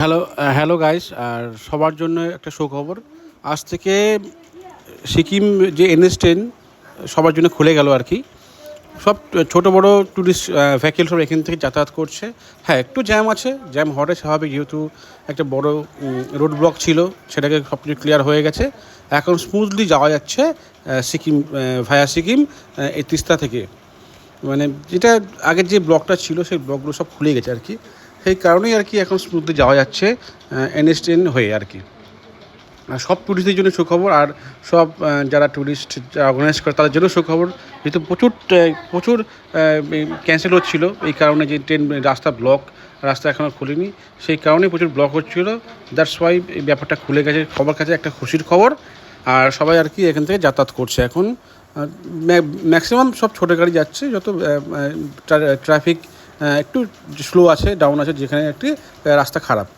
Hello guys, আর সবার জন্য একটা সুখবর। আজ থেকে সিকিম যে NH10 সবার জন্য খুলে গেল আর কি। সব ছোট বড় ট্যুরিস্ট ভেহিকেল সব এখান থেকে যাতায়াত করছে। হ্যাঁ, একটু জ্যাম আছে, জ্যাম হওয়াটাই স্বাভাবিক, যেহেতু একটা বড় রোড ব্লক ছিল, সেটাকে সব কিছু ক্লিয়ার হয়ে গেছে। এখন স্মুথলি যাওয়া যাচ্ছে সিকিম, ভায়া সিকিম, এই তিস্তা থেকে। মানে যেটা আগের যে ব্লকটা ছিল সেই ব্লকগুলো সব খুলে গেছে আর কি। সেই কারণেই আর কি এখন স্মুথলি যাওয়া যাচ্ছে NH10 হয়ে আর কি। সব ট্যুরিস্টদের জন্য সুখবর, আর সব যারা ট্যুরিস্ট যারা অর্গানাইজ করে তাদের জন্য সুখবর, যেহেতু প্রচুর ক্যান্সেল হচ্ছিলো এই কারণে, যে ট্রেন রাস্তা ব্লক, রাস্তা এখনও খুলেনি, সেই কারণে প্রচুর ব্লক হচ্ছিলো। দ্যাটস ওয়াই এই ব্যাপারটা খুলে গেছে, সবার কাছে একটা খুশির খবর। আর সবাই আর কি এখান থেকে যাতায়াত করছে এখন। ম্যাক্সিমাম সব ছোটো গাড়ি যাচ্ছে, যত ট্রাফিক একটু স্লো আছে, ডাউন আছে, যেখানে একটি রাস্তা খারাপ।